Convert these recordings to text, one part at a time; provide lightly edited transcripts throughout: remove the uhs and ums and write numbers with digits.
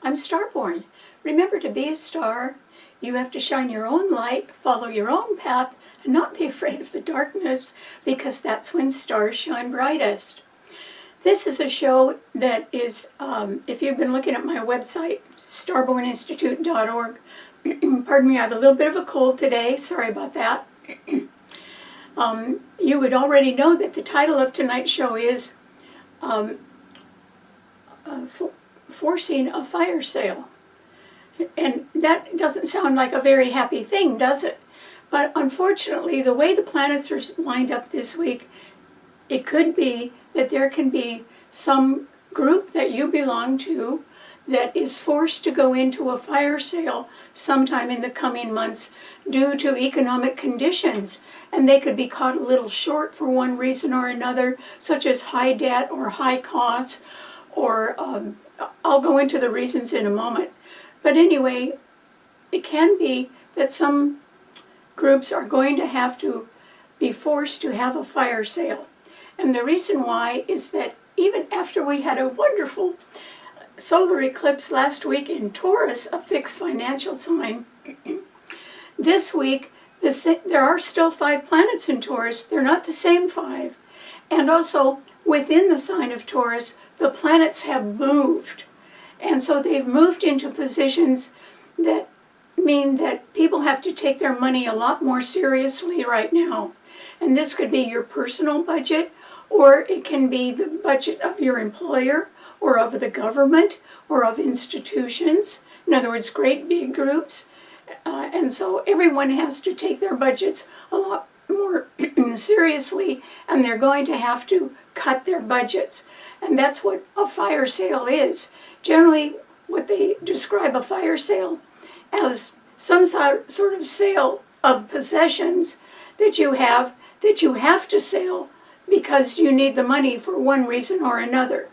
I'm Starborn. Remember, to be a star, you have to shine your own light, follow your own path, and not be afraid of the darkness, because that's when stars shine brightest. This is a show that is, if you've been looking at my website, starborninstitute.org, pardon me, I have a little bit of a cold today, sorry about that. You would already know that the title of tonight's show is Forcing a Fire Sale. And that doesn't sound like a very happy thing, does it? But unfortunately, the way the planets are lined up this week, it could be that there can be some group that you belong to that is forced to go into a fire sale sometime in the coming months due to economic conditions. And they could be caught a little short for one reason or another, such as high debt or high costs, or I'll go into the reasons in a moment. But anyway, it can be that some groups are going to have to be forced to have a fire sale. And the reason why is that even after we had a wonderful solar eclipse last week in Taurus, a fixed financial sign, this week there are still 5 planets in Taurus. They're not the same 5. And also, within the sign of Taurus, the planets have moved. And so they've moved into positions that mean that people have to take their money a lot more seriously right now. And this could be your personal budget, or it can be the budget of your employer, or of the government, or of institutions. In other words, great big groups. And so everyone has to take their budgets a lot more seriously, and they're going to have to cut their budgets. And that's what a fire sale is. Generally, what they describe a fire sale as some sort of sale of possessions that you have to sell because you need the money for one reason or another.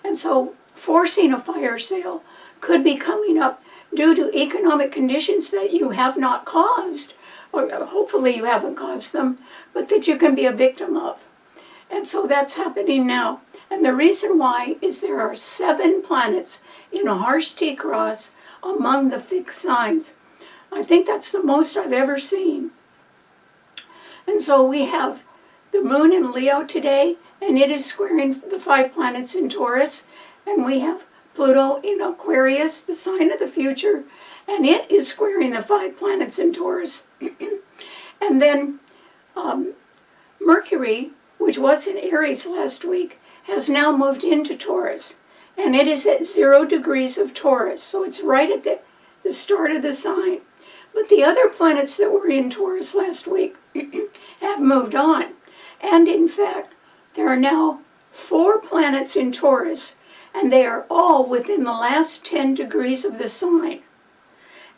And so forcing a fire sale could be coming up due to economic conditions that you have not caused, or hopefully you haven't caused them, but that you can be a victim of. And so that's happening now. And the reason why is there are 7 planets in a harsh T-cross among the fixed signs. I think that's the most I've ever seen. And so we have the moon in Leo today, and it is squaring the 5 planets in Taurus. And we have Pluto in Aquarius, the sign of the future, and it is squaring the 5 planets in Taurus. And then Mercury, which was in Aries last week, has now moved into Taurus, and it is at 0 degrees of Taurus, so it's right at the start of the sign. But the other planets that were in Taurus last week have moved on, and in fact, there are now 4 planets in Taurus, and they are all within the last 10 degrees of the sign.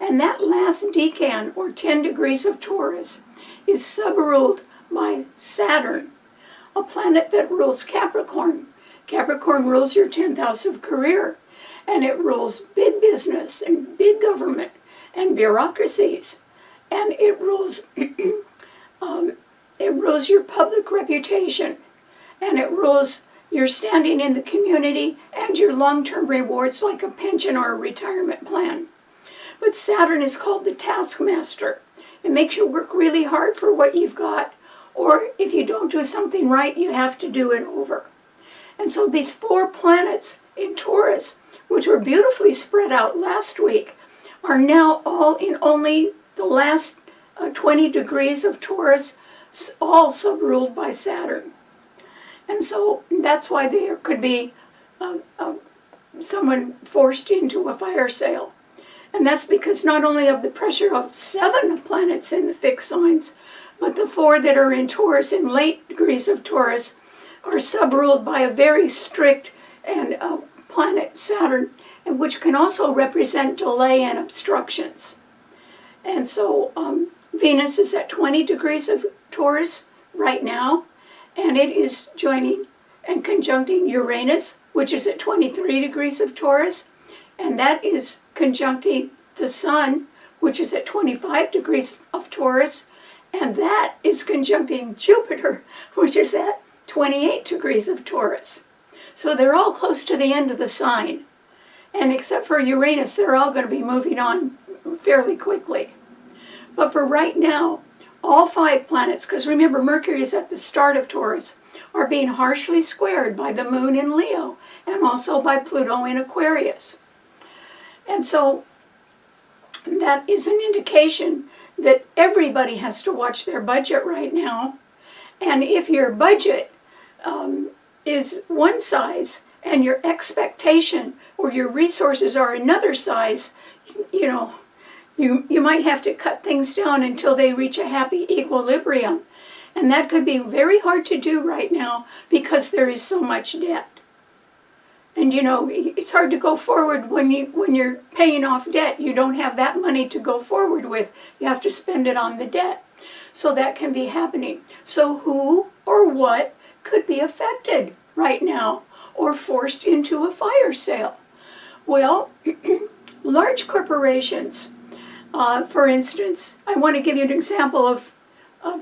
And that last decan, or 10 degrees of Taurus, is subruled by Saturn, a planet that rules Capricorn. Capricorn rules your 10th house of career, and it rules big business and big government and bureaucracies, and it rules your public reputation, and it rules your standing in the community and your long-term rewards like a pension or a retirement plan. But Saturn is called the taskmaster. It makes you work really hard for what you've got, or if you don't do something right, you have to do it over. And so these 4 planets in Taurus, which were beautifully spread out last week, are now all in only the last 20 degrees of Taurus, all subruled by Saturn. And so that's why there could be someone forced into a fire sale. And that's because not only of the pressure of 7 planets in the fixed signs, but the 4 that are in Taurus, in late degrees of Taurus, are subruled by a very strict and planet, Saturn, and which can also represent delay and obstructions. And so Venus is at 20 degrees of Taurus right now, and it is joining and conjuncting Uranus, which is at 23 degrees of Taurus, and that is conjuncting the Sun, which is at 25 degrees of Taurus, and that is conjuncting Jupiter, which is at 28 degrees of Taurus. So they're all close to the end of the sign. And except for Uranus, they're all going to be moving on fairly quickly. But for right now, all 5 planets, because remember Mercury is at the start of Taurus, are being harshly squared by the Moon in Leo and also by Pluto in Aquarius. And so that is an indication that everybody has to watch their budget right now. And if your budget is one size and your expectation or your resources are another size, you might have to cut things down until they reach a happy equilibrium. And that could be very hard to do right now because there is so much debt. And it's hard to go forward when you're paying off debt. You don't have that money to go forward with. You have to spend it on the debt. So that can be happening. So who or what could be affected right now or forced into a fire sale? Well, large corporations, for instance, I want to give you an example of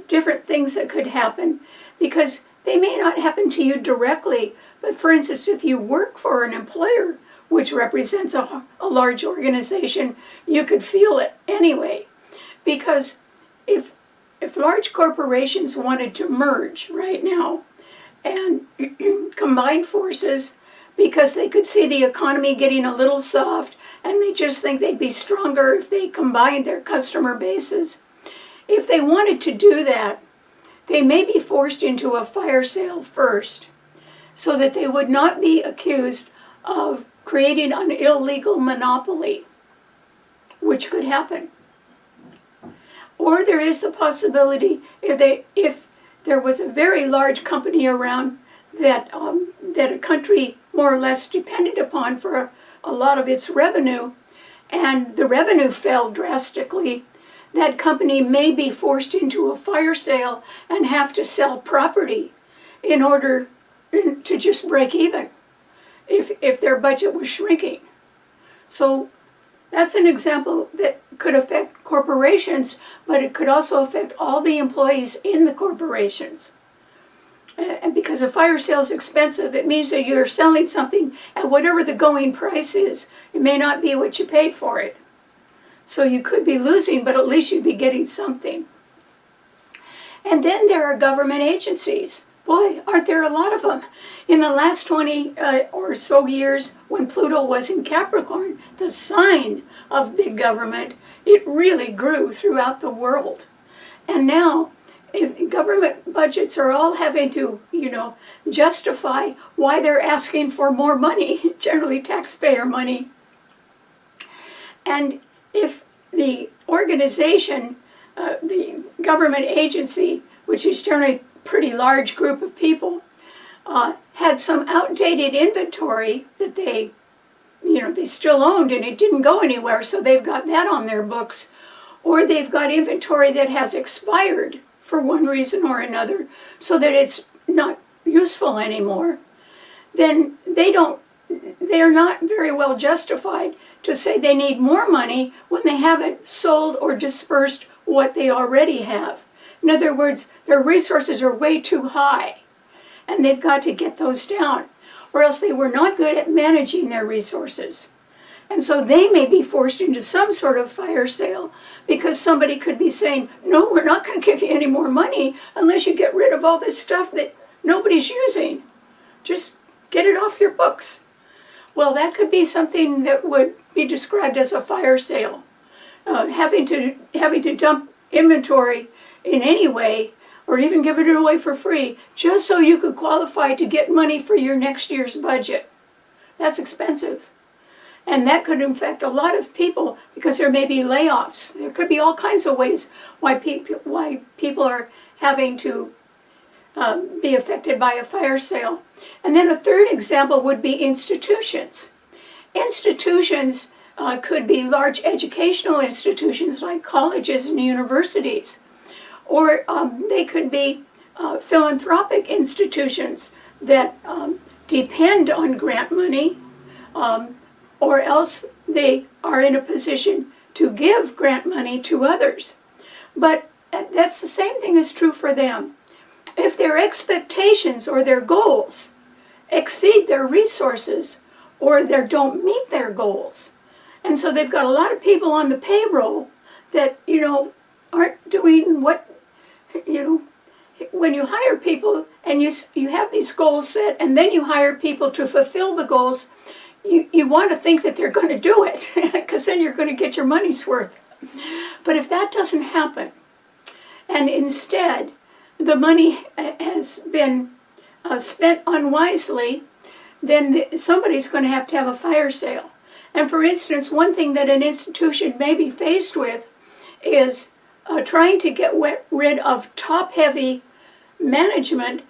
different things that could happen because they may not happen to you directly. But for instance, if you work for an employer, which represents a large organization, you could feel it anyway. Because if large corporations wanted to merge right now and combine forces because they could see the economy getting a little soft and they just think they'd be stronger if they combined their customer bases, if they wanted to do that, they may be forced into a fire sale first, so that they would not be accused of creating an illegal monopoly, which could happen. Or there is the possibility, if there was a very large company around that a country more or less depended upon for a lot of its revenue, and the revenue fell drastically, that company may be forced into a fire sale and have to sell property in order to just break even if their budget was shrinking. So that's an example that could affect corporations, but it could also affect all the employees in the corporations. And because a fire sale is expensive, it means that you're selling something at whatever the going price is. It may not be what you paid for it. So you could be losing, but at least you'd be getting something. And then there are government agencies. Boy, aren't there a lot of them? In the last 20 or so years, when Pluto was in Capricorn, the sign of big government, it really grew throughout the world. And now, if government budgets are all having to, justify why they're asking for more money, generally taxpayer money. And if the organization, the government agency, which is generally a pretty large group of people, had some outdated inventory that they still owned and it didn't go anywhere, so they've got that on their books, or they've got inventory that has expired for one reason or another, so that it's not useful anymore, then they are not very well justified to say they need more money when they haven't sold or dispersed what they already have. In other words, their resources are way too high, and they've got to get those down, or else they were not good at managing their resources. And so they may be forced into some sort of fire sale because somebody could be saying, no, we're not going to give you any more money unless you get rid of all this stuff that nobody's using. Just get it off your books. Well, that could be something that would be described as a fire sale. Having to dump inventory in any way, or even give it away for free, just so you could qualify to get money for your next year's budget. That's expensive. And that could affect a lot of people because there may be layoffs. There could be all kinds of ways why people are having to be affected by a fire sale. And then a third example would be institutions. Institutions could be large educational institutions like colleges and universities. Or they could be philanthropic institutions that depend on grant money, or else they are in a position to give grant money to others. But that's the same thing is true for them. If their expectations or their goals exceed their resources, or they don't meet their goals. And so they've got a lot of people on the payroll that, aren't doing what, when you hire people and you have these goals set and then you hire people to fulfill the goals, you want to think that they're going to do it because then you're going to get your money's worth. But if that doesn't happen, and instead the money has been spent unwisely, then somebody's going to have a fire sale. And for instance, one thing that an institution may be faced with is trying to get rid of top-heavy management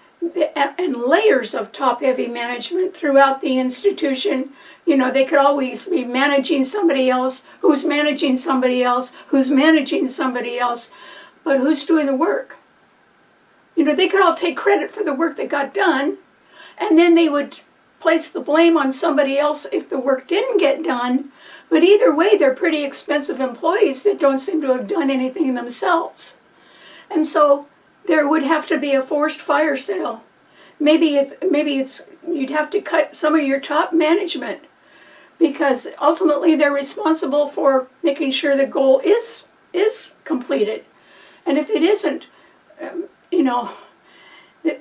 and layers of top-heavy management throughout the institution. They could always be managing somebody else, who's managing somebody else, who's managing somebody else, but who's doing the work? They could all take credit for the work that got done, and then they would place the blame on somebody else if the work didn't get done. But either way, they're pretty expensive employees that don't seem to have done anything themselves. And so there would have to be a forced fire sale. Maybe it's you'd have to cut some of your top management because ultimately they're responsible for making sure the goal is completed. And if it isn't,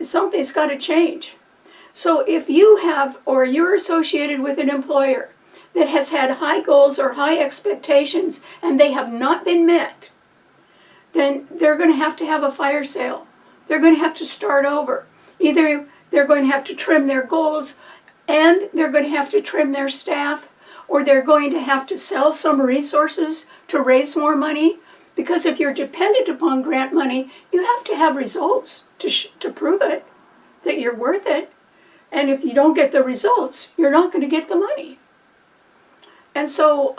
something's got to change. So if you have or you're associated with an employer that has had high goals or high expectations and they have not been met, then they're going to have a fire sale. They're going to have to start over. Either they're going to have to trim their goals and they're going to have to trim their staff, or they're going to have to sell some resources to raise more money. Because if you're dependent upon grant money, you have to have results to prove it, that you're worth it. And if you don't get the results, you're not going to get the money. And so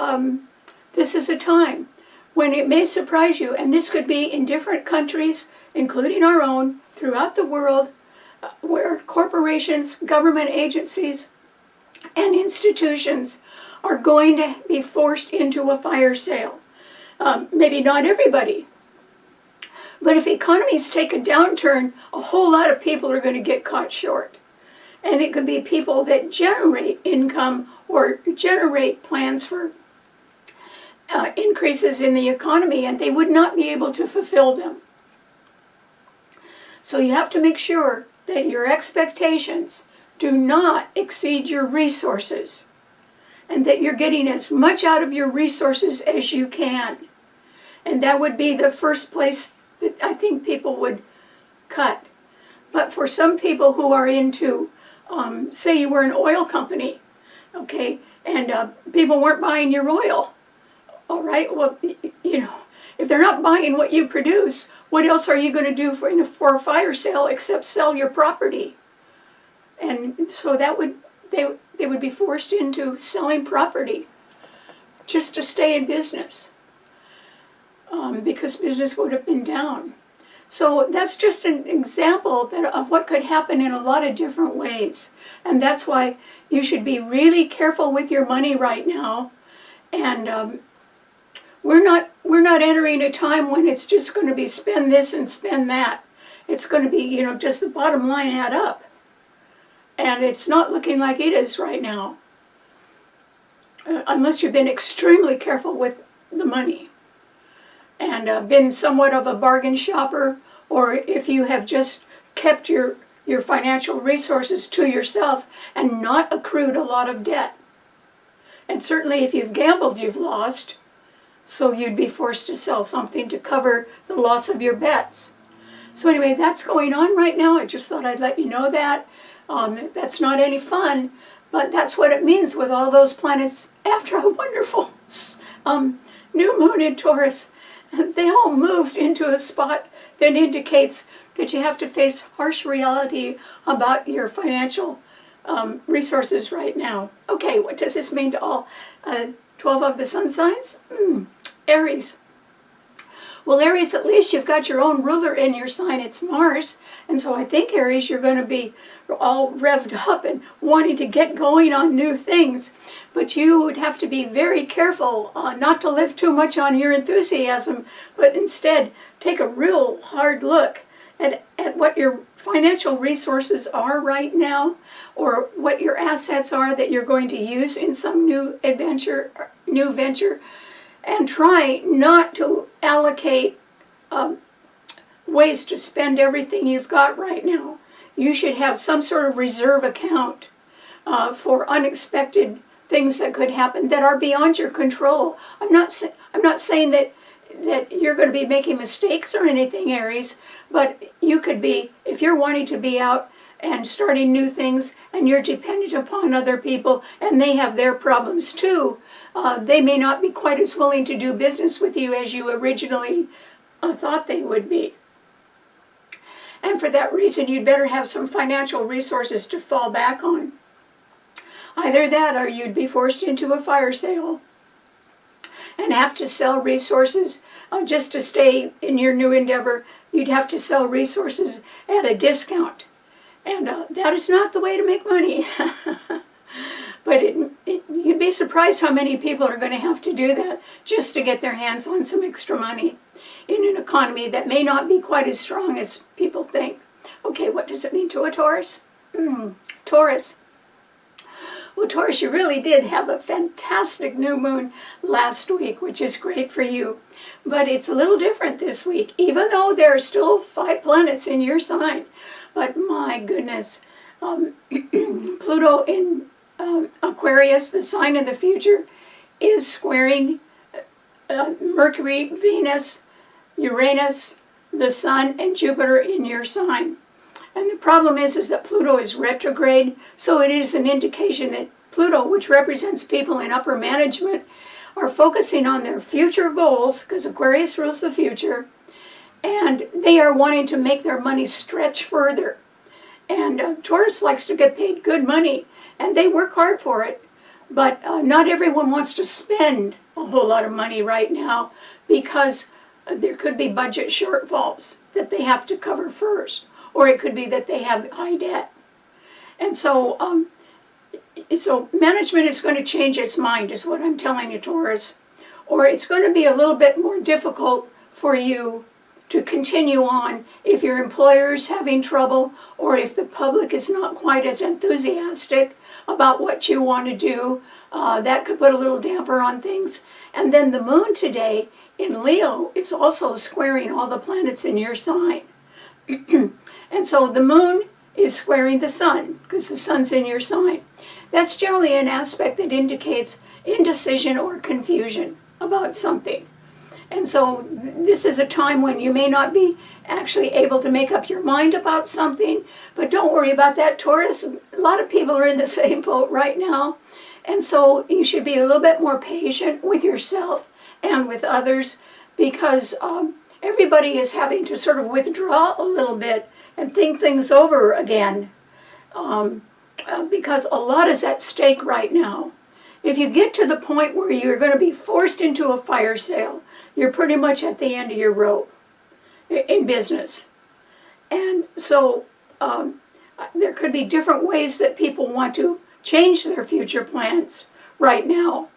this is a time when it may surprise you, and this could be in different countries, including our own, throughout the world, where corporations, government agencies, and institutions are going to be forced into a fire sale. Maybe not everybody, but if economies take a downturn, a whole lot of people are going to get caught short. And it could be people that generate income or generate plans for increases in the economy, and they would not be able to fulfill them. So you have to make sure that your expectations do not exceed your resources, and that you're getting as much out of your resources as you can. And that would be the first place that I think people would cut. But for some people who are into, say you were an oil company, okay, and people weren't buying your oil, all right, well, if they're not buying what you produce, what else are you going to do for a fire sale except sell your property? And so they would be forced into selling property just to stay in business, because business would have been down. So that's just an example of what could happen in a lot of different ways. And that's why you should be really careful with your money right now. And we're not entering a time when it's just going to be spend this and spend that. It's going to be, just the bottom line add up. And it's not looking like it is right now, unless you've been extremely careful with the money and been somewhat of a bargain shopper, or if you have just kept your financial resources to yourself and not accrued a lot of debt. And certainly if you've gambled, you've lost, so you'd be forced to sell something to cover the loss of your bets. So anyway, that's going on right now. I just thought I'd let you know that. That's not any fun, but that's what it means with all those planets after a wonderful new moon in Taurus. They all moved into a spot that indicates that you have to face harsh reality about your financial resources right now. Okay, what does this mean to all 12 of the sun signs? Aries. Well, Aries, at least you've got your own ruler in your sign. It's Mars. And so I think, Aries, you're going to be all revved up and wanting to get going on new things. But you would have to be very careful not to live too much on your enthusiasm, but instead take a real hard look at what your financial resources are right now, or what your assets are that you're going to use in some new venture, and try not to allocate ways to spend everything you've got right now. You should have some sort of reserve account for unexpected things that could happen that are beyond your control. I'm not saying that you're going to be making mistakes or anything, Aries, but you could be, if you're wanting to be out and starting new things and you're dependent upon other people and they have their problems too, they may not be quite as willing to do business with you as you originally thought they would be. And for that reason, you'd better have some financial resources to fall back on. Either that, or you'd be forced into a fire sale and have to sell resources just to stay in your new endeavor. You'd have to sell resources at a discount. And that is not the way to make money. But you'd be surprised how many people are going to have to do that just to get their hands on some extra money in an economy that may not be quite as strong as people think. Okay, what does it mean to a Taurus? Taurus. Well, Taurus, you really did have a fantastic new moon last week, which is great for you. But it's a little different this week, even though there are still 5 planets in your sign. But my goodness, Pluto in Aquarius, the sign of the future, is squaring Mercury, Venus, Uranus, the Sun, and Jupiter in your sign. And the problem is that Pluto is retrograde, so it is an indication that Pluto, which represents people in upper management, are focusing on their future goals, because Aquarius rules the future, and they are wanting to make their money stretch further. And Taurus likes to get paid good money, and they work hard for it, but not everyone wants to spend a whole lot of money right now, because there could be budget shortfalls that they have to cover first. Or it could be that they have high debt. And so management is going to change its mind, is what I'm telling you, Taurus. Or it's going to be a little bit more difficult for you to continue on if your employer is having trouble, or if the public is not quite as enthusiastic about what you want to do. That could put a little damper on things. And then the moon today in Leo is also squaring all the planets in your sign. And so the moon is squaring the sun, because the sun's in your sign. That's generally an aspect that indicates indecision or confusion about something. And so this is a time when you may not be actually able to make up your mind about something, but don't worry about that, Taurus. A lot of people are in the same boat right now. And so you should be a little bit more patient with yourself and with others, because everybody is having to sort of withdraw a little bit and think things over again, because a lot is at stake right now. If you get to the point where you're going to be forced into a fire sale, you're pretty much at the end of your rope in business. And so there could be different ways that people want to change their future plans right now.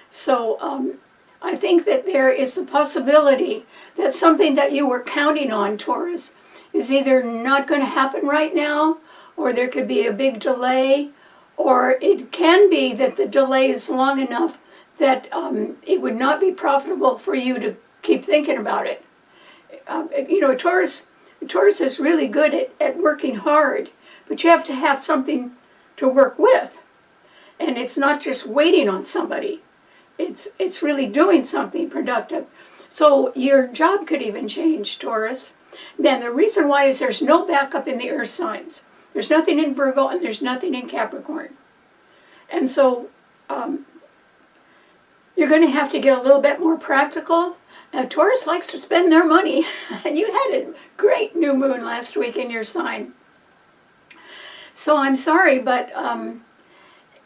So I think that there is the possibility that something that you were counting on, Taurus, is either not going to happen right now, or there could be a big delay, or it can be that the delay is long enough that it would not be profitable for you to keep thinking about it. Taurus is really good at working hard, but you have to have something to work with. And it's not just waiting on somebody. It's really doing something productive. So your job could even change, Taurus. Then the reason why is there's no backup in the earth signs. There's nothing in Virgo and there's nothing in Capricorn. And so you're going to have to get a little bit more practical. Now, Taurus likes to spend their money, and you had a great new moon last week in your sign. So I'm sorry, but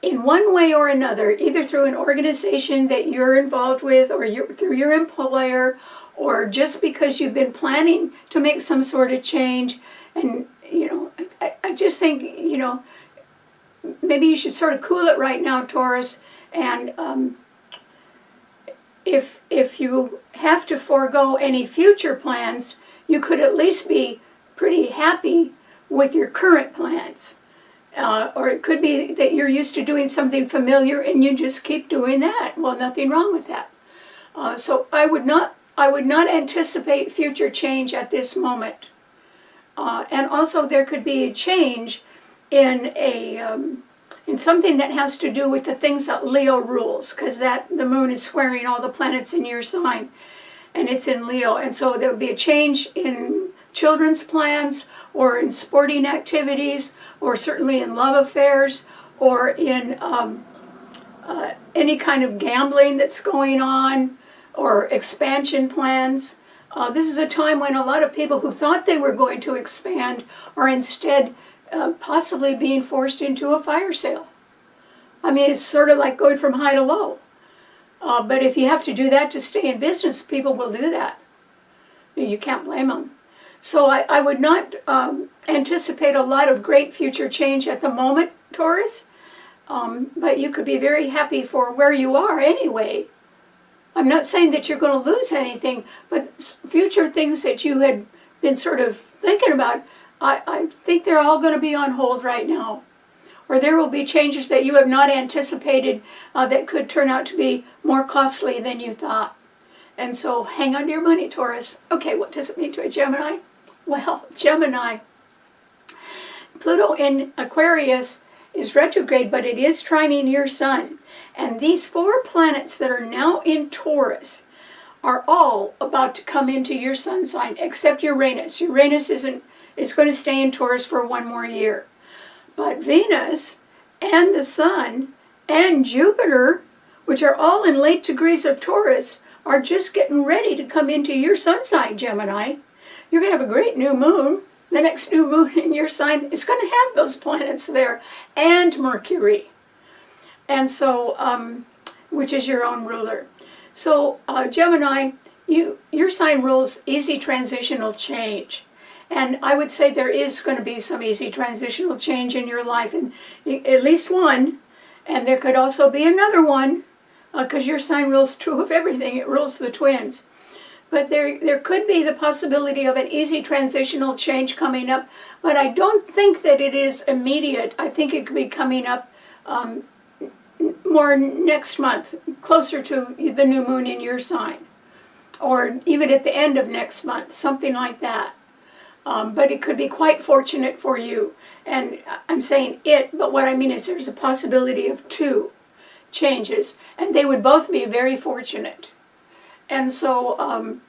in one way or another, either through an organization that you're involved with, or through your employer, or just because you've been planning to make some sort of change, and I just think maybe you should sort of cool it right now, Taurus. And if you have to forego any future plans, you could at least be pretty happy with your current plans. Or it could be that you're used to doing something familiar and you just keep doing that. Well, nothing wrong with that. So I would not anticipate future change at this moment. And also there could be a change in something that has to do with the things that Leo rules, because the moon is squaring all the planets in your sign, and it's in Leo. And so there would be a change in children's plans, or in sporting activities, or certainly in love affairs, or in any kind of gambling that's going on, or expansion plans. This is a time when a lot of people who thought they were going to expand are instead possibly being forced into a fire sale. I mean, it's sort of like going from high to low. But if you have to do that to stay in business, people will do that. You can't blame them. So I would not anticipate a lot of great future change at the moment, Taurus. But you could be very happy for where you are anyway. I'm not saying that you're going to lose anything, but future things that you had been sort of thinking about, I think they're all going to be on hold right now. Or there will be changes that you have not anticipated that could turn out to be more costly than you thought. And so hang on to your money, Taurus. Okay, what does it mean to a Gemini? Well, Gemini, Pluto in Aquarius is retrograde, but it is trining your sun. And these 4 planets that are now in Taurus are all about to come into your sun sign, except Uranus. Uranus is going to stay in Taurus for 1 more year. But Venus and the Sun and Jupiter, which are all in late degrees of Taurus, are just getting ready to come into your sun sign, Gemini. You're going to have a great new moon. The next new moon in your sign is going to have those planets there, and Mercury. And so, which is your own ruler. So, Gemini, your sign rules easy transitional change. And I would say there is going to be some easy transitional change in your life, and at least one. And there could also be another one, because your sign rules 2 of everything. It rules the twins. But there could be the possibility of an easy transitional change coming up, but I don't think that it is immediate. I think it could be coming up more next month, closer to the new moon in your sign, or even at the end of next month, something like that. But it could be quite fortunate for you. And I'm saying it, but what I mean is there's a possibility of 2 changes, and they would both be very fortunate. And so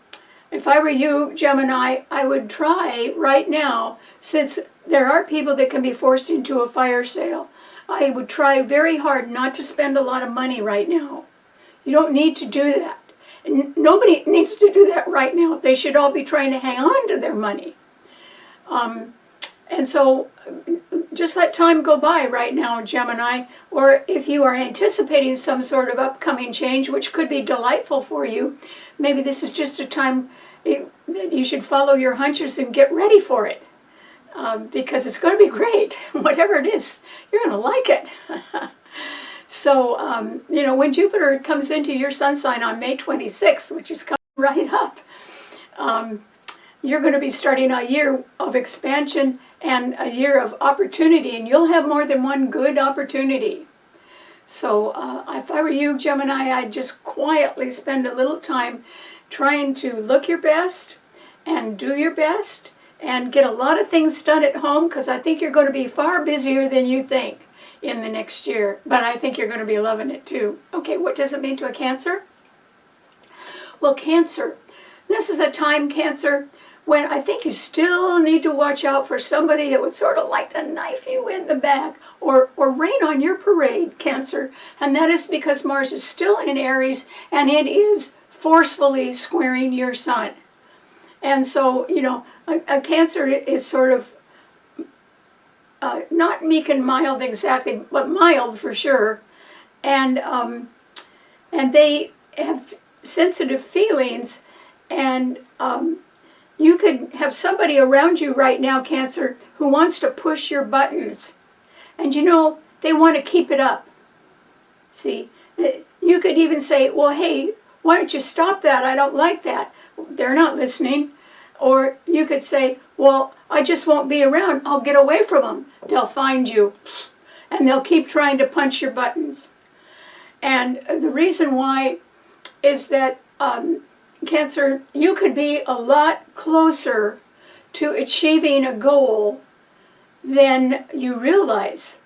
if I were you, Gemini, I would try right now, since there are people that can be forced into a fire sale, I would try very hard not to spend a lot of money right now. You don't need to do that. And nobody needs to do that right now. They should all be trying to hang on to their money. And so just let time go by right now, Gemini, or if you are anticipating some sort of upcoming change, which could be delightful for you, maybe this is just a time that you should follow your hunches and get ready for it, because it's going to be great. Whatever it is, you're going to like it. So, when Jupiter comes into your sun sign on May 26th, which is coming right up, you're going to be starting a year of expansion and a year of opportunity, and you'll have more than one good opportunity. So if I were you, Gemini, I'd just quietly spend a little time trying to look your best and do your best and get a lot of things done at home, because I think you're going to be far busier than you think in the next year. But I think you're going to be loving it too. Okay, what does it mean to a Cancer? Well, Cancer, this is a time, Cancer, when I think you still need to watch out for somebody that would sort of like to knife you in the back or rain on your parade, Cancer. And that is because Mars is still in Aries, and it is forcefully squaring your sun. And so, a Cancer is sort of not meek and mild exactly, but mild for sure. And they have sensitive feelings, and you could have somebody around you right now, Cancer, who wants to push your buttons. And they want to keep it up. See, you could even say, well, hey, why don't you stop that? I don't like that. They're not listening. Or you could say, well, I just won't be around. I'll get away from them. They'll find you, and they'll keep trying to punch your buttons. And the reason why is that Cancer, you could be a lot closer to achieving a goal than you realize.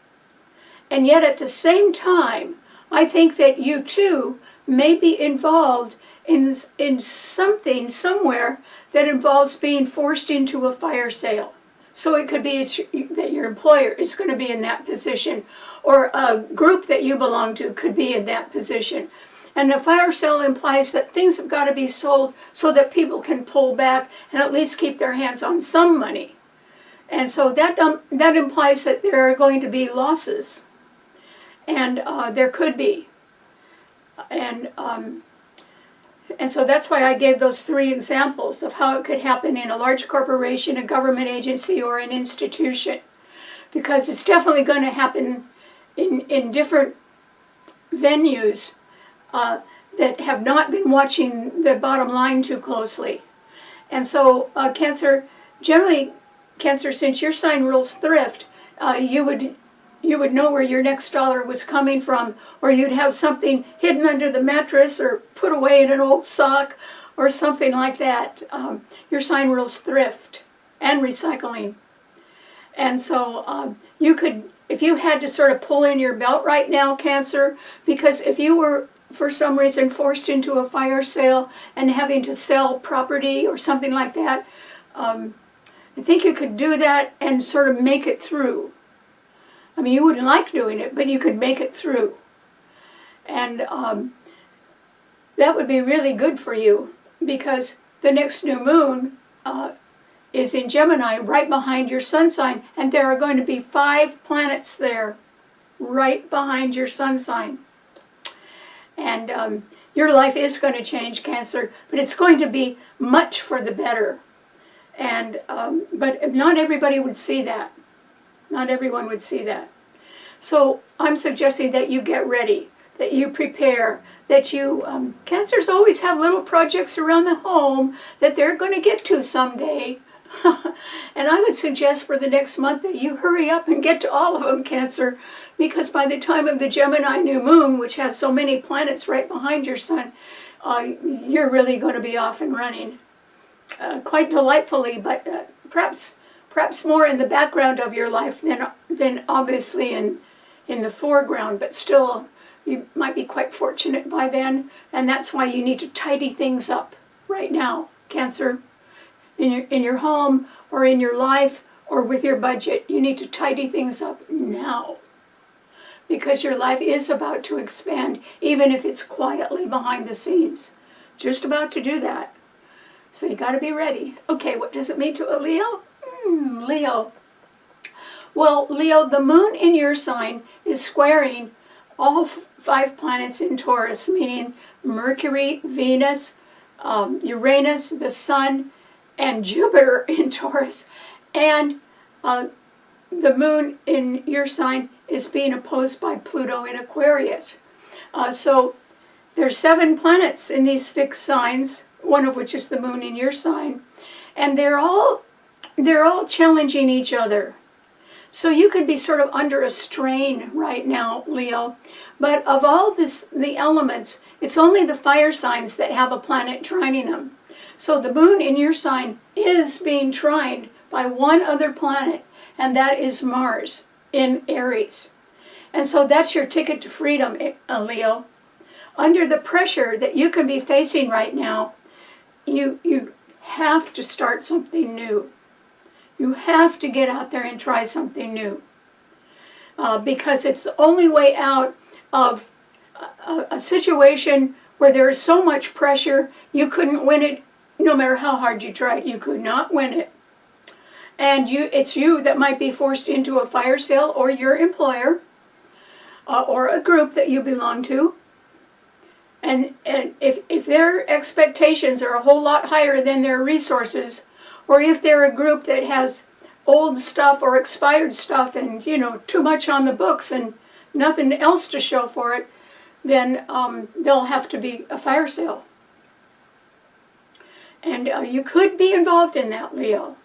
And yet at the same time, I think that you too may be involved in something somewhere that involves being forced into a fire sale. So it could be that your employer is going to be in that position, or a group that you belong to could be in that position. And a fire sale implies that things have got to be sold so that people can pull back and at least keep their hands on some money. And so that implies that there are going to be losses. And there could be. And so that's why I gave those 3 examples of how it could happen in a large corporation, a government agency, or an institution. Because it's definitely going to happen in different venues that have not been watching the bottom line too closely. And so Cancer, generally, Cancer, since your sign rules thrift, you would know where your next dollar was coming from, or you'd have something hidden under the mattress or put away in an old sock or something like that. Your sign rules thrift and recycling. And so you could, if you had to sort of pull in your belt right now, Cancer, because if you were for some reason forced into a fire sale and having to sell property or something like that, I think you could do that and sort of make it through. I mean, you wouldn't like doing it, but you could make it through. And that would be really good for you, because the next new moon is in Gemini, right behind your sun sign, and there are going to be 5 planets there, right behind your sun sign. And your life is going to change, Cancer, but it's going to be much for the better. And but not everybody would see that. Not everyone would see that. So I'm suggesting that you get ready, that you prepare, that you, Cancers always have little projects around the home that they're going to get to someday. And I would suggest for the next month that you hurry up and get to all of them, Cancer, because by the time of the Gemini new moon, which has so many planets right behind your sun, you're really going to be off and running. Quite delightfully, but perhaps more in the background of your life than obviously in the foreground, but still you might be quite fortunate by then, and that's why you need to tidy things up right now, Cancer. In your home or in your life or with your budget, you need to tidy things up now, because your life is about to expand, even if it's quietly behind the scenes. Just about to do that. So you got to be ready. Okay, what does it mean to a Leo? Leo. Well, Leo, the moon in your sign is squaring all 5 planets in Taurus, meaning Mercury, Venus, Uranus, the Sun, and Jupiter in Taurus. And the moon in your sign is being opposed by Pluto in Aquarius. So there's 7 planets in these fixed signs, one of which is the moon in your sign, and they're all challenging each other. So you could be sort of under a strain right now, Leo. But of all the elements, it's only the fire signs that have a planet trining them. So the moon in your sign is being trined by one other planet, and that is Mars in Aries. And so that's your ticket to freedom, Leo. Under the pressure that you can be facing right now, you have to start something new. You have to get out there and try something new. Because it's the only way out of a situation where there is so much pressure, you couldn't win it no matter how hard you tried. You could not win it. And it's you that might be forced into a fire sale, or your employer, or a group that you belong to. And if their expectations are a whole lot higher than their resources, or if they're a group that has old stuff or expired stuff and, too much on the books and nothing else to show for it, then there'll have to be a fire sale. And you could be involved in that, Leo.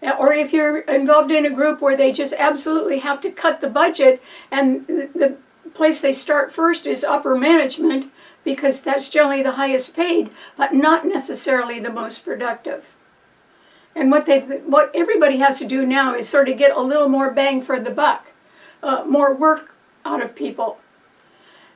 Or if you're involved in a group where they just absolutely have to cut the budget, and the place they start first is upper management, because that's generally the highest paid, but not necessarily the most productive. And what everybody has to do now is sort of get a little more bang for the buck, more work out of people.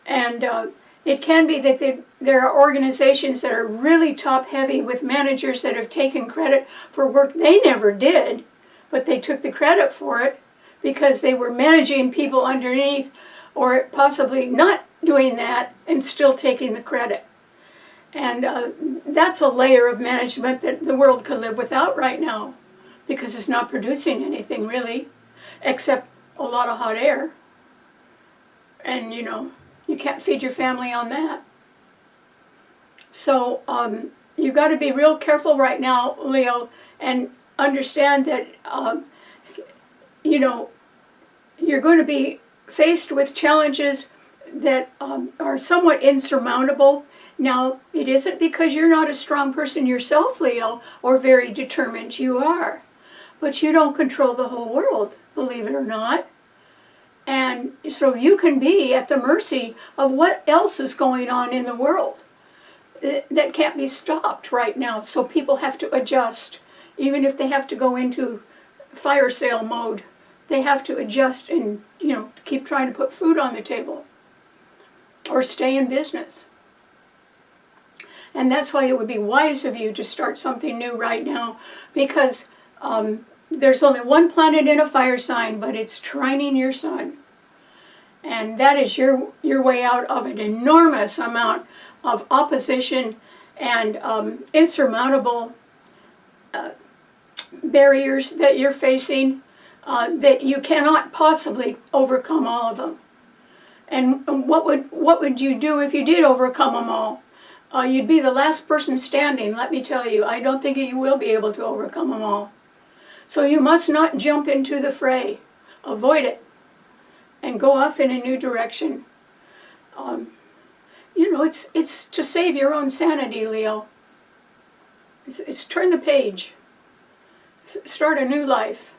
And it can be that there are organizations that are really top heavy with managers that have taken credit for work they never did, but they took the credit for it because they were managing people underneath, or possibly not doing that and still taking the credit. And that's a layer of management that the world could live without right now, because it's not producing anything really, except a lot of hot air. And you can't feed your family on that. So you got to be real careful right now, Leo, and understand that you're going to be faced with challenges that are somewhat insurmountable. Now, it isn't because you're not a strong person yourself, Leo, or very determined. You are. But you don't control the whole world, believe it or not. And so you can be at the mercy of what else is going on in the world that can't be stopped right now. So people have to adjust. Even if they have to go into fire sale mode, they have to adjust and keep trying to put food on the table or stay in business. And that's why it would be wise of you to start something new right now, because there's only one planet in a fire sign, but it's trining your sun. And that is your way out of an enormous amount of opposition and insurmountable barriers that you're facing, that you cannot possibly overcome all of them. And what would you do if you did overcome them all? You'd be the last person standing, let me tell you. I don't think you will be able to overcome them all. So you must not jump into the fray. Avoid it and go off in a new direction. It's to save your own sanity, Leo. It's turn the page. Start a new life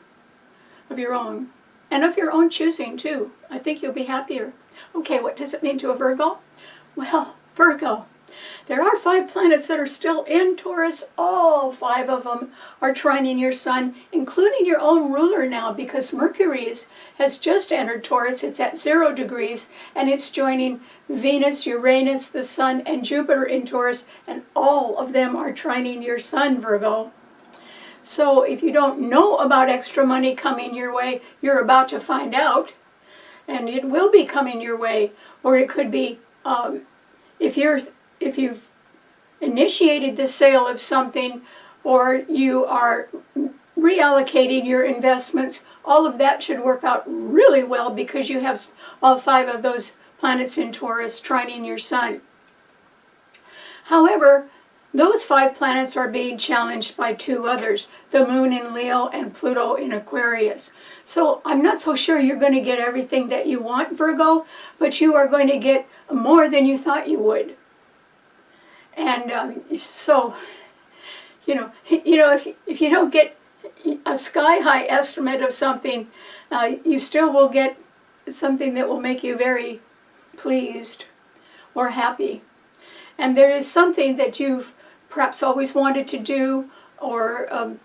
of your own, and of your own choosing too. I think you'll be happier. Okay, what does it mean to a Virgo? Well, Virgo, there are 5 planets that are still in Taurus. All 5 of them are trining your sun, including your own ruler now, because Mercury has just entered Taurus. It's at 0 degrees, and it's joining Venus, Uranus, the Sun, and Jupiter in Taurus, and all of them are trining your sun, Virgo. So if you don't know about extra money coming your way, you're about to find out, and it will be coming your way. Or it could be, if you've initiated the sale of something, or you are reallocating your investments, all of that should work out really well, because you have all 5 of those planets in Taurus trining your sun. However, those 5 planets are being challenged by 2 others, the Moon in Leo and Pluto in Aquarius. So I'm not so sure you're going to get everything that you want, Virgo, but you are going to get more than you thought you would. And so, if you don't get a sky-high estimate of something, you still will get something that will make you very pleased or happy. And there is something that you've perhaps always wanted to do, or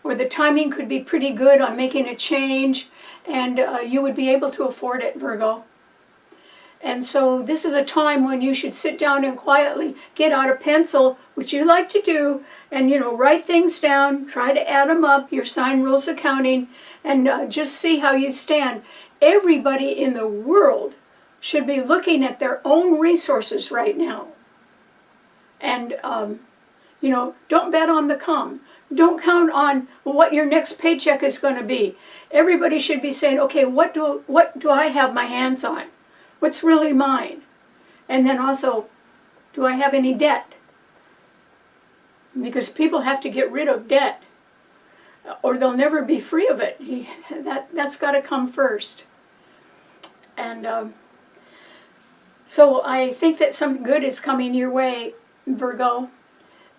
the timing could be pretty good on making a change, and you would be able to afford it, Virgo. And so this is a time when you should sit down and quietly get out a pencil, which you like to do, and write things down, try to add them up, your sign rules accounting, and just see how you stand. Everybody in the world should be looking at their own resources right now. And, don't bet on the come. Don't count on what your next paycheck is going to be. Everybody should be saying, okay, what do I have my hands on? What's really mine? And then also, do I have any debt? Because people have to get rid of debt, or they'll never be free of it. That's got to come first. And so I think that something good is coming your way, Virgo.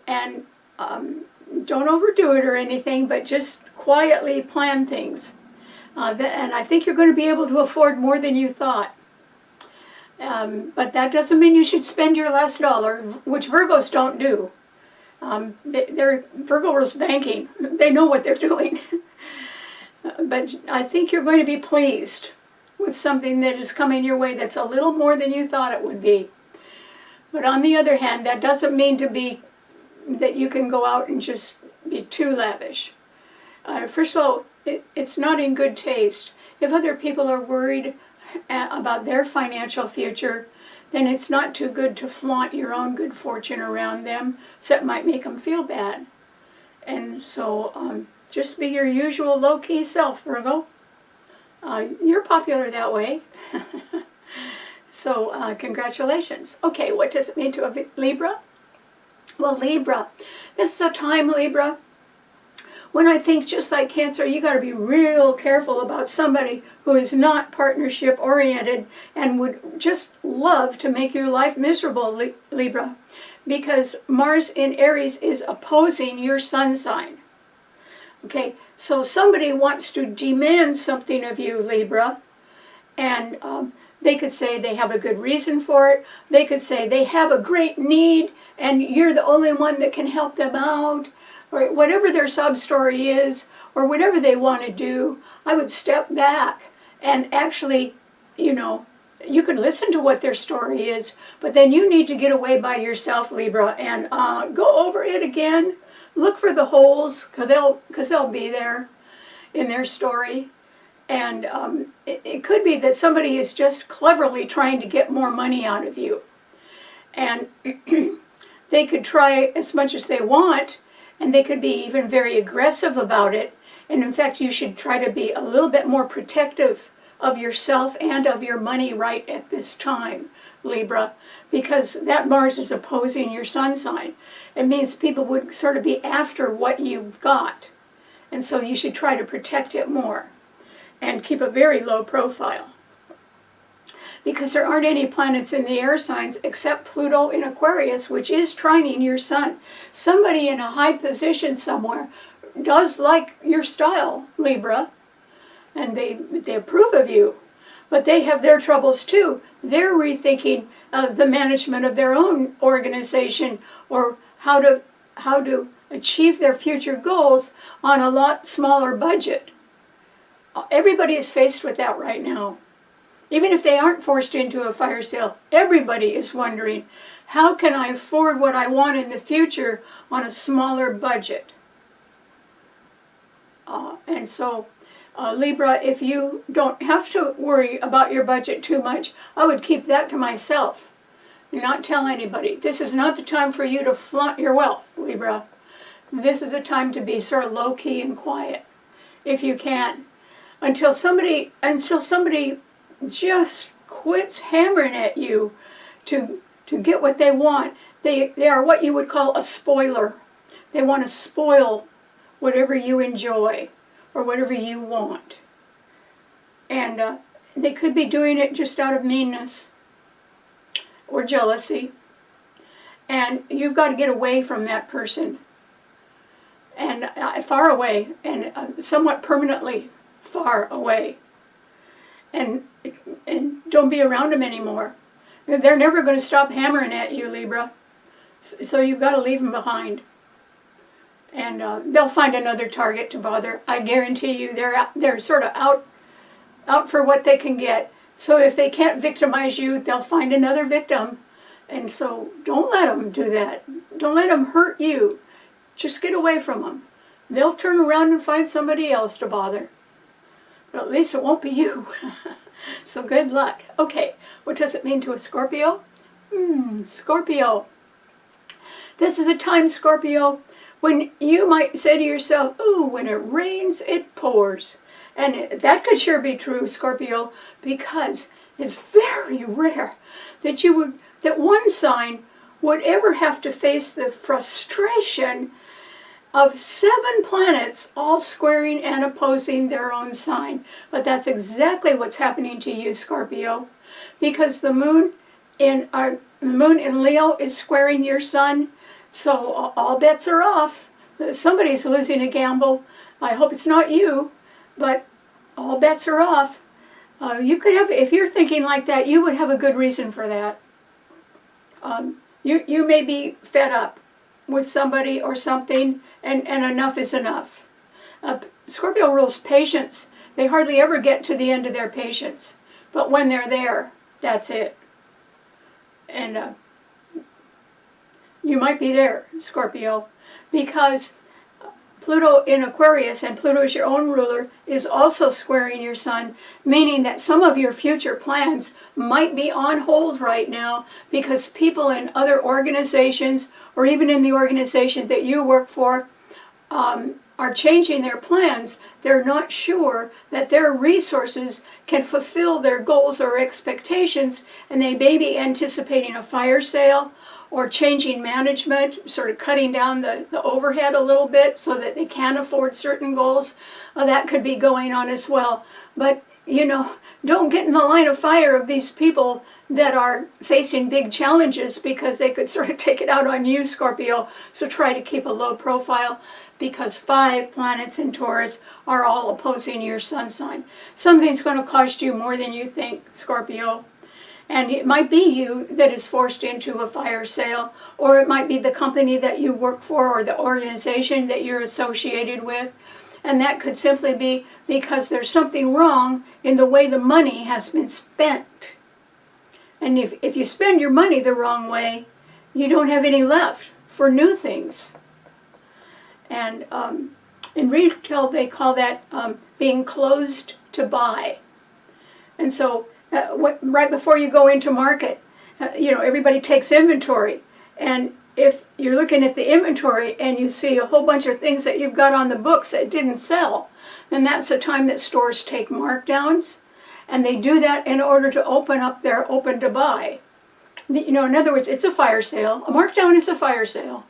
And don't overdo it or anything, but just quietly plan things. And I think you're going to be able to afford more than you thought. But that doesn't mean you should spend your last dollar, which Virgos don't do. They're Virgos banking. They know what they're doing. But I think you're going to be pleased with something that is coming your way that's a little more than you thought it would be. But on the other hand, that doesn't mean that you can go out and just be too lavish. First of all, it's not in good taste. If other people are worried about their financial future, then it's not too good to flaunt your own good fortune around them, so it might make them feel bad. And so just be your usual low-key self, Virgo. You're popular that way. So congratulations. Okay, what does it mean to a Libra? Well, Libra, this is a time, Libra, when I think, just like Cancer, you got to be real careful about somebody who is not partnership oriented and would just love to make your life miserable, Libra, because Mars in Aries is opposing your sun sign. Okay, so somebody wants to demand something of you, Libra, and they could say they have a good reason for it. They could say they have a great need and you're the only one that can help them out, or whatever their sub story is, or whatever they want to do. I would step back and actually, you could listen to what their story is, but then you need to get away by yourself, Libra, and go over it again. Look for the holes, because they'll be there in their story. And it could be that somebody is just cleverly trying to get more money out of you. And they could try as much as they want, and they could be even very aggressive about it. And in fact, you should try to be a little bit more protective of yourself and of your money right at this time, Libra, because that Mars is opposing your sun sign. It means people would sort of be after what you've got. And so you should try to protect it more and keep a very low profile. Because there aren't any planets in the air signs except Pluto in Aquarius, which is trining your sun. Somebody in a high position somewhere does like your style, Libra, and they approve of you, but they have their troubles too. They're rethinking the management of their own organization, or how to achieve their future goals on a lot smaller budget. Everybody is faced with that right now. Even if they aren't forced into a fire sale, everybody is wondering, how can I afford what I want in the future on a smaller budget? And so, Libra, if you don't have to worry about your budget too much, I would keep that to myself and not tell anybody. This is not the time for you to flaunt your wealth, Libra. This is a time to be sort of low-key and quiet, if you can, until somebody just quits hammering at you to get what they want. They are what you would call a spoiler. They want to spoil whatever you enjoy or whatever you want. And they could be doing it just out of meanness or jealousy. And you've got to get away from that person. And far away, and somewhat permanently far away. And don't be around them anymore. They're never going to stop hammering at you, Libra. So you've got to leave them behind. And they'll find another target to bother. I guarantee you they're sort of out for what they can get. So if they can't victimize you, they'll find another victim. And so don't let them do that. Don't let them hurt you. Just get away from them. They'll turn around and find somebody else to bother. But at least it won't be you. So good luck. Okay, what does it mean to a Scorpio? Scorpio. This is a time, Scorpio, when you might say to yourself, ooh, when it rains, it pours. And that could sure be true, Scorpio, because it's very rare that one sign would ever have to face the frustration of 7 planets all squaring and opposing their own sign. But that's exactly what's happening to you, Scorpio, because the moon in Leo is squaring your sun, so all bets are off. Somebody's losing a gamble. I hope it's not you, but all bets are off. You could have, if you're thinking like that, you would have a good reason for that. You may be fed up with somebody or something, and enough is enough. Scorpio rules patience. They hardly ever get to the end of their patience, but when they're there, that's it. And you might be there, Scorpio, because Pluto in Aquarius, and Pluto is your own ruler, is also squaring your sun, meaning that some of your future plans might be on hold right now because people in other organizations, or even in the organization that you work for, are changing their plans. They're not sure that their resources can fulfill their goals or expectations, and they may be anticipating a fire sale or changing management, sort of cutting down the overhead a little bit so that they can afford certain goals. That could be going on as well. But, you know, don't get in the line of fire of these people that are facing big challenges, because they could sort of take it out on you, Scorpio. So try to keep a low profile, because 5 planets in Taurus are all opposing your sun sign. Something's going to cost you more than you think, Scorpio. And it might be you that is forced into a fire sale, or it might be the company that you work for or the organization that you're associated with. And that could simply be because there's something wrong in the way the money has been spent. And if you spend your money the wrong way, you don't have any left for new things. And in retail, they call that being closed to buy. And so right before you go into market, everybody takes inventory. And if you're looking at the inventory and you see a whole bunch of things that you've got on the books that didn't sell, then that's the time that stores take markdowns. And they do that in order to open up their open to buy. In other words, it's a fire sale. A markdown is a fire sale.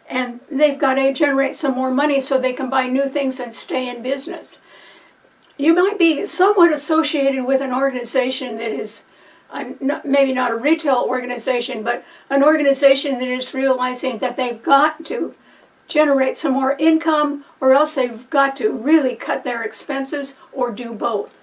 And they've got to generate some more money so they can buy new things and stay in business. You might be somewhat associated with an organization that is maybe not a retail organization, but an organization that is realizing that they've got to generate some more income, or else they've got to really cut their expenses, or do both.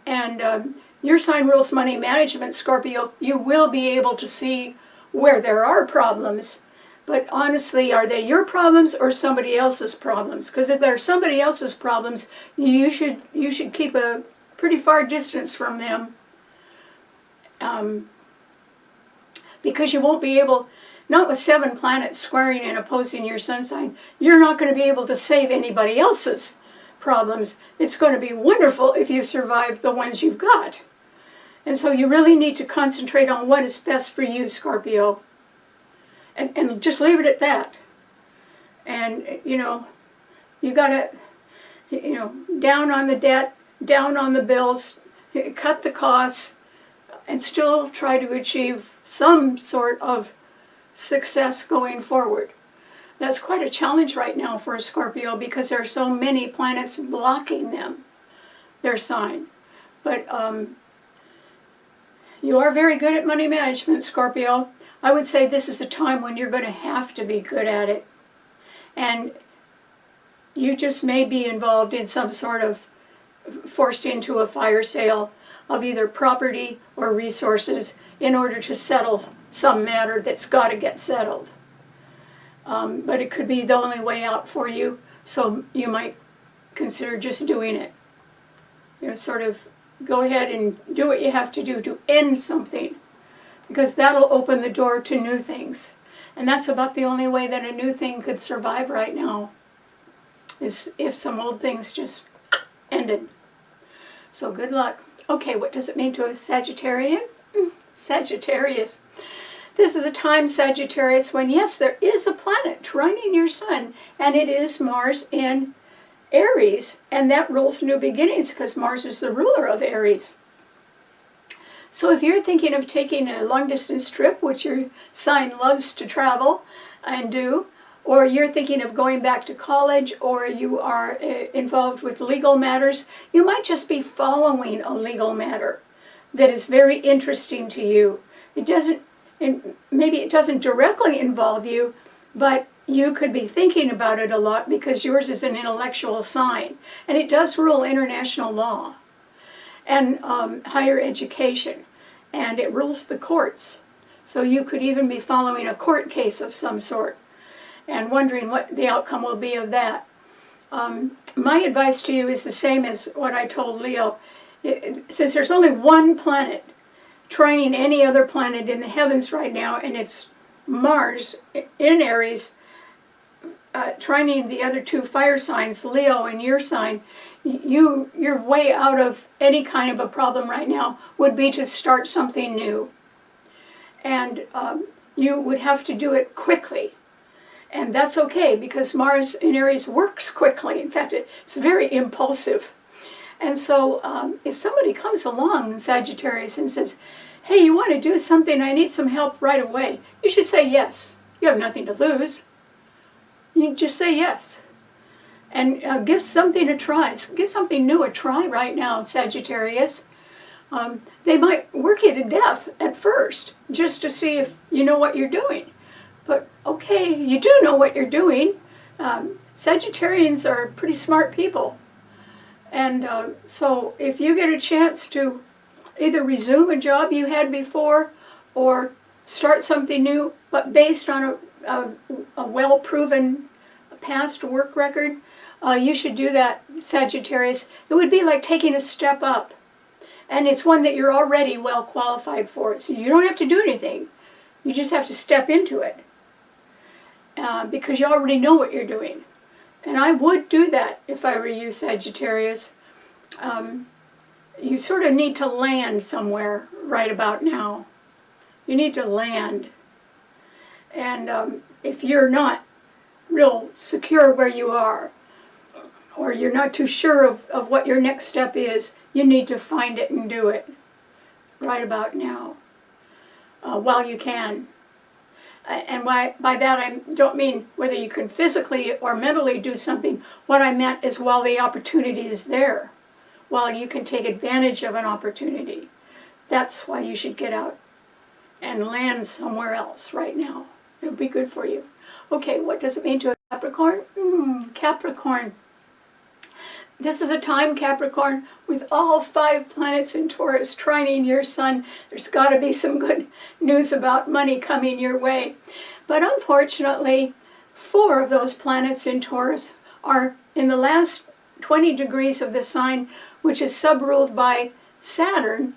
And your sign rules money management, Scorpio. You will be able to see where there are problems. But honestly, are they your problems or somebody else's problems? Because if they're somebody else's problems, you should keep a pretty far distance from them. Because you won't be able, not with 7 planets squaring and opposing your sun sign, you're not going to be able to save anybody else's problems. It's going to be wonderful if you survive the ones you've got. And so you really need to concentrate on what is best for you, Scorpio. And just leave it at that. And, you got to, down on the debt, down on the bills, cut the costs, and still try to achieve some sort of success going forward. That's quite a challenge right now for a Scorpio, because there are so many planets blocking them, their sign. But you are very good at money management, Scorpio. I would say this is a time when you're going to have to be good at it. And you just may be involved in some sort of forced into a fire sale of either property or resources in order to settle some matter that's got to get settled. But it could be the only way out for you, so you might consider just doing it. Sort of go ahead and do what you have to do to end something, because that'll open the door to new things. And that's about the only way that a new thing could survive right now, is if some old things just ended. So good luck. Okay, what does it mean to a Sagittarian? Sagittarius. This is a time, Sagittarius, when yes, there is a planet trining your sun, and it is Mars in Aries, and that rules new beginnings because Mars is the ruler of Aries. So if you're thinking of taking a long-distance trip, which your sign loves to travel and do, or you're thinking of going back to college, or you are involved with legal matters, you might just be following a legal matter that is very interesting to you. Maybe it doesn't directly involve you, but you could be thinking about it a lot because yours is an intellectual sign, and it does rule international law and higher education, and it rules the courts. So you could even be following a court case of some sort and wondering what the outcome will be of that. My advice to you is the same as what I told Leo. Since there's only one planet trining any other planet in the heavens right now, and it's Mars in Aries, trining the other two fire signs, Leo and your sign, you're way out of any kind of a problem right now would be to start something new. And you would have to do it quickly. And that's okay, because Mars in Aries works quickly. In fact, it's very impulsive. And so if somebody comes along in Sagittarius and says, hey, you want to do something, I need some help right away, you should say yes. You have nothing to lose. You just say yes. And give something a try. Give something new a try right now, Sagittarius. They might work you to death at first, just to see if you know what you're doing. But okay, you do know what you're doing. Sagittarians are pretty smart people. And so if you get a chance to either resume a job you had before or start something new, but based on a well-proven past work record, you should do that, Sagittarius. It would be like taking a step up. And it's one that you're already well qualified for. So you don't have to do anything. You just have to step into it. Because you already know what you're doing. And I would do that if I were you, Sagittarius. You sort of need to land somewhere right about now. You need to land. And if you're not real secure where you are, or you're not too sure of what your next step is, you need to find it and do it right about now, while you can. And by that I don't mean whether you can physically or mentally do something. What I meant is while the opportunity is there, while you can take advantage of an opportunity. That's why you should get out and land somewhere else right now. It'll be good for you. Okay, what does it mean to a Capricorn? Capricorn. This is a time, Capricorn, with all 5 planets in Taurus trining your sun. There's got to be some good news about money coming your way. But unfortunately, 4 of those planets in Taurus are in the last 20 degrees of the sign, which is sub-ruled by Saturn,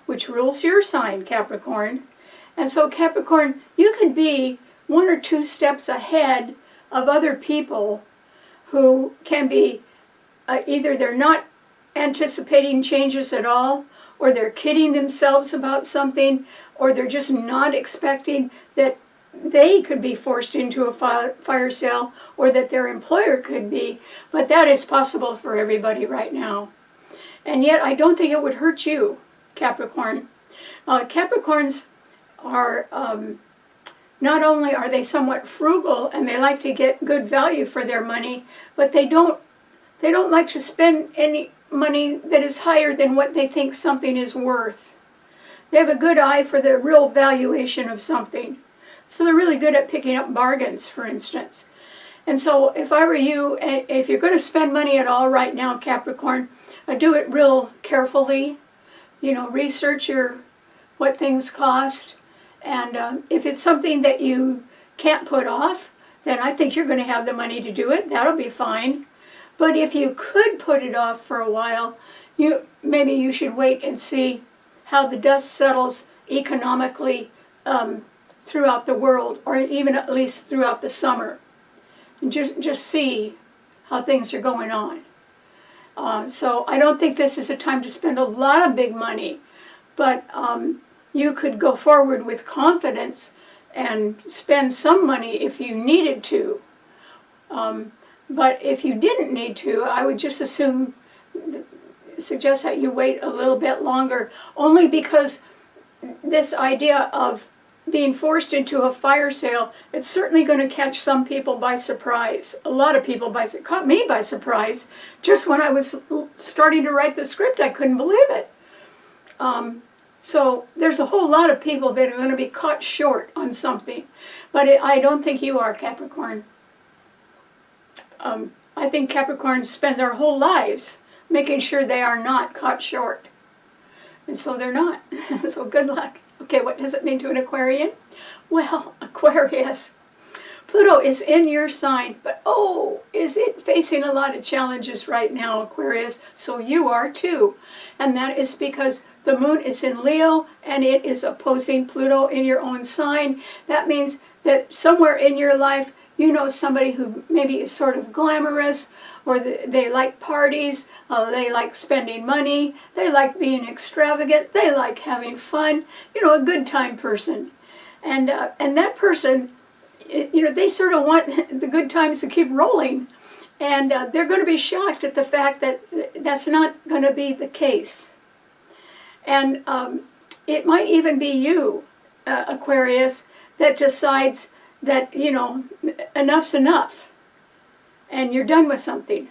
which rules your sign, Capricorn. And so, Capricorn, you could be 1 or 2 steps ahead of other people who can be either they're not anticipating changes at all, or they're kidding themselves about something, or they're just not expecting that they could be forced into a fire sale, or that their employer could be. But that is possible for everybody right now. And yet I don't think it would hurt you, Capricorn. Capricorns are, not only are they somewhat frugal and they like to get good value for their money, but they don't like to spend any money that is higher than what they think something is worth. They have a good eye for the real valuation of something. So they're really good at picking up bargains, for instance. And so if I were you, if you're going to spend money at all right now, Capricorn, do it real carefully. You know, research what things cost. And if it's something that you can't put off, then I think you're going to have the money to do it. That'll be fine. But if you could put it off for a while, maybe you should wait and see how the dust settles economically throughout the world, or even at least throughout the summer. And just see how things are going on. So I don't think this is a time to spend a lot of big money, but you could go forward with confidence and spend some money if you needed to. But if you didn't need to, I would just suggest that you wait a little bit longer, only because this idea of being forced into a fire sale, it's certainly going to catch some people by surprise. A lot of people caught me by surprise. Just when I was starting to write the script, I couldn't believe it. So there's a whole lot of people that are going to be caught short on something. But I don't think you are, Capricorn. I think Capricorn spends our whole lives making sure they are not caught short. And so they're not. So good luck. Okay, what does it mean to an Aquarian? Well, Aquarius, Pluto is in your sign, but oh, is it facing a lot of challenges right now, Aquarius? So you are too. And that is because the moon is in Leo and it is opposing Pluto in your own sign. That means that somewhere in your life, you know somebody who maybe is sort of glamorous, or they like parties, they like spending money, they like being extravagant, they like having fun, you know, a good time person. And that person, you know, they sort of want the good times to keep rolling. And they're going to be shocked at the fact that that's not going to be the case. And it might even be you, Aquarius, that decides that, you know, enough's enough. And you're done with something.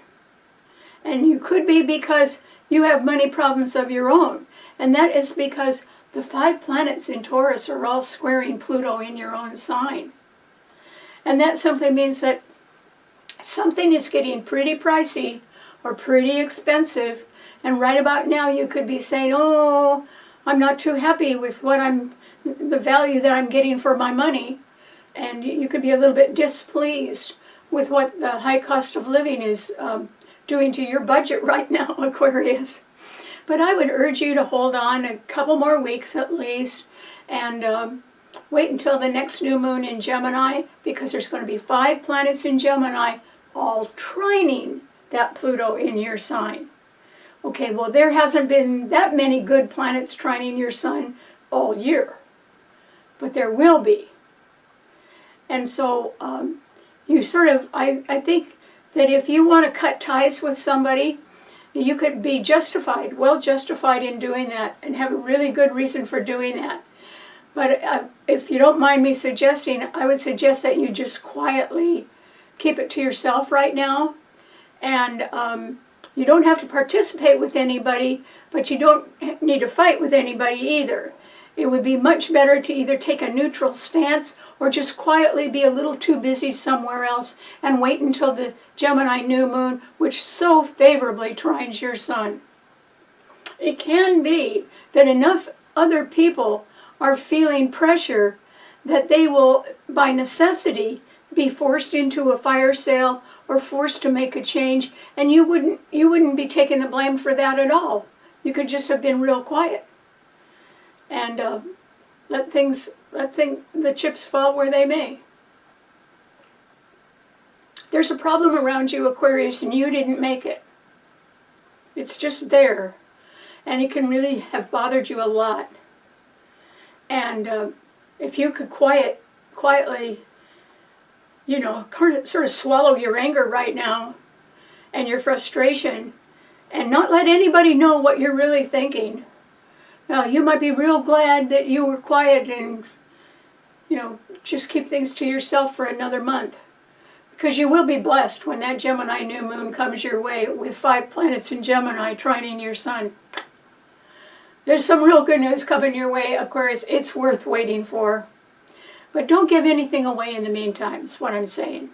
And you could be because you have money problems of your own. And that is because the 5 planets in Taurus are all squaring Pluto in your own sign. And that simply means that something is getting pretty pricey or pretty expensive. And right about now you could be saying, oh, I'm not too happy with the value that I'm getting for my money. And you could be a little bit displeased with what the high cost of living is doing to your budget right now, Aquarius. But I would urge you to hold on a couple more weeks at least, and wait until the next new moon in Gemini, because there's going to be 5 planets in Gemini all trining that Pluto in your sign. Okay, well, there hasn't been that many good planets trining your sign all year, but there will be. And so you sort of, I think that if you want to cut ties with somebody, you could be justified, well justified in doing that, and have a really good reason for doing that. But if you don't mind me suggesting, I would suggest that you just quietly keep it to yourself right now. And you don't have to participate with anybody, but you don't need to fight with anybody either. It would be much better to either take a neutral stance or just quietly be a little too busy somewhere else and wait until the Gemini new moon, which so favorably trines your sun. It can be that enough other people are feeling pressure that they will, by necessity, be forced into a fire sale or forced to make a change, and you wouldn't be taking the blame for that at all. You could just have been real quiet and let the chips fall where they may. There's a problem around you, Aquarius, and you didn't make it. It's just there, and it can really have bothered you a lot. And if you could quietly, you know, sort of swallow your anger right now and your frustration and not let anybody know what you're really thinking. Now, you might be real glad that you were quiet and, you know, just keep things to yourself for another month. Because you will be blessed when that Gemini new moon comes your way with 5 planets in Gemini trining your sun. There's some real good news coming your way, Aquarius. It's worth waiting for. But don't give anything away in the meantime, is what I'm saying.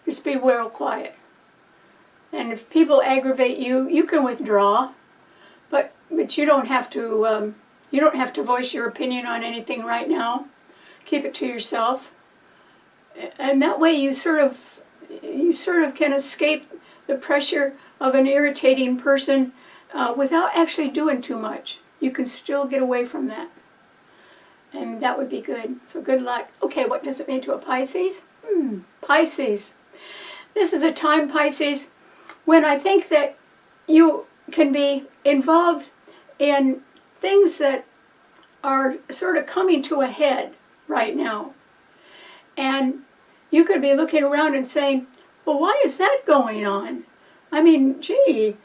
Just be real quiet. And if people aggravate you, you can withdraw. But you don't have to voice your opinion on anything right now. Keep it to yourself. And that way you sort of can escape the pressure of an irritating person without actually doing too much. You can still get away from that. And that would be good. So good luck. Okay, what does it mean to a Pisces? Pisces. This is a time, Pisces, when I think that you can be involved in things that are sort of coming to a head right now. And you could be looking around and saying, well, why is that going on? I mean, gee,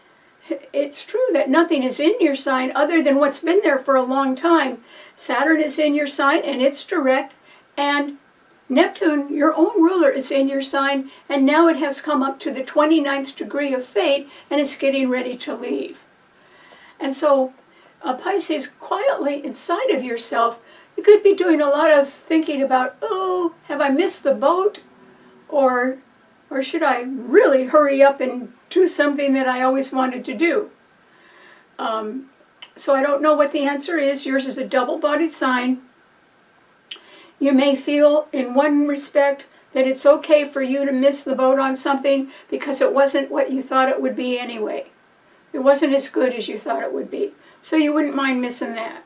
it's true that nothing is in your sign other than what's been there for a long time. Saturn is in your sign and it's direct, and Neptune, your own ruler, is in your sign, and now it has come up to the 29th degree of fate and is getting ready to leave. And so, Pisces, quietly inside of yourself, you could be doing a lot of thinking about, oh, have I missed the boat? Or, Or should I really hurry up and do something that I always wanted to do? So I don't know what the answer is. Yours is a double-bodied sign. You may feel in one respect that it's okay for you to miss the boat on something because it wasn't what you thought it would be anyway. It wasn't as good as you thought it would be. So you wouldn't mind missing that.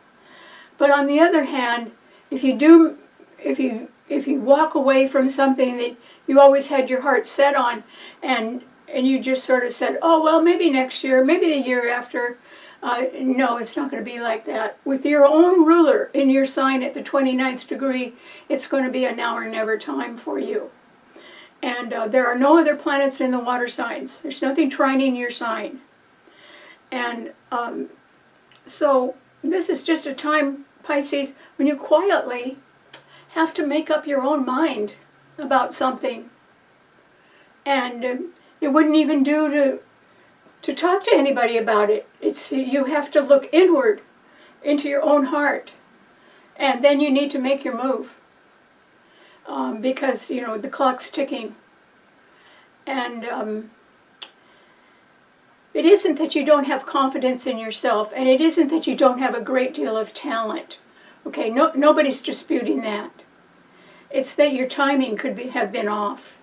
But on the other hand, if you walk away from something that you always had your heart set on, and you just sort of said, oh, well, maybe next year, maybe the year after, no, it's not going to be like that. With your own ruler in your sign at the 29th degree, it's going to be a now or never time for you. And there are no other planets in the water signs. There's nothing trining your sign. And so this is just a time, Pisces, when you quietly have to make up your own mind about something. And it wouldn't even do to talk to anybody about it. You have to look inward into your own heart, and then you need to make your move because the clock's ticking. And it isn't that you don't have confidence in yourself, and it isn't that you don't have a great deal of talent. Okay, nobody's disputing that. It's that your timing could have been off.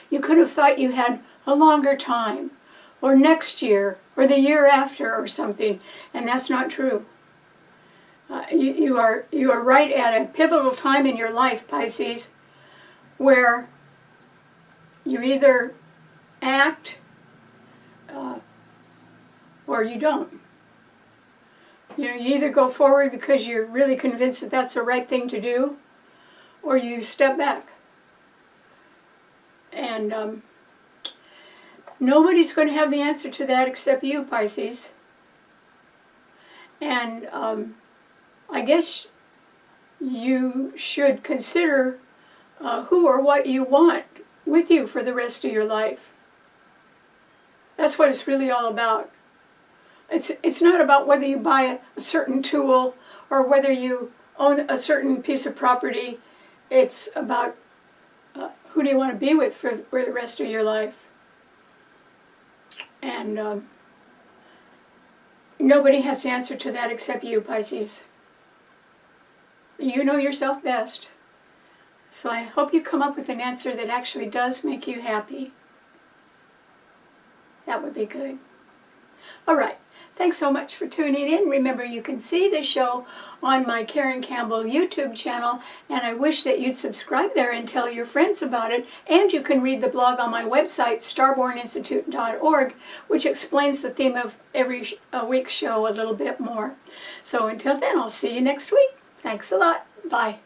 You could have thought you had a longer time, or next year, or the year after, or something, and that's not true. You are right at a pivotal time in your life, Pisces, where you either act or you don't. You either go forward because you're really convinced that that's the right thing to do, or you step back. And nobody's going to have the answer to that except you, Pisces. And I guess you should consider who or what you want with you for the rest of your life. That's what it's really all about. It's not about whether you buy a certain tool or whether you own a certain piece of property. It's about who do you want to be with for the rest of your life. And nobody has the answer to that except you, Pisces. You know yourself best. So I hope you come up with an answer that actually does make you happy. That would be good. All right. Thanks so much for tuning in. Remember, you can see the show on my Karen Campbell YouTube channel, and I wish that you'd subscribe there and tell your friends about it. And you can read the blog on my website, STARBORNinstitute.org, which explains the theme of every week's show a little bit more. So until then, I'll see you next week. Thanks a lot. Bye.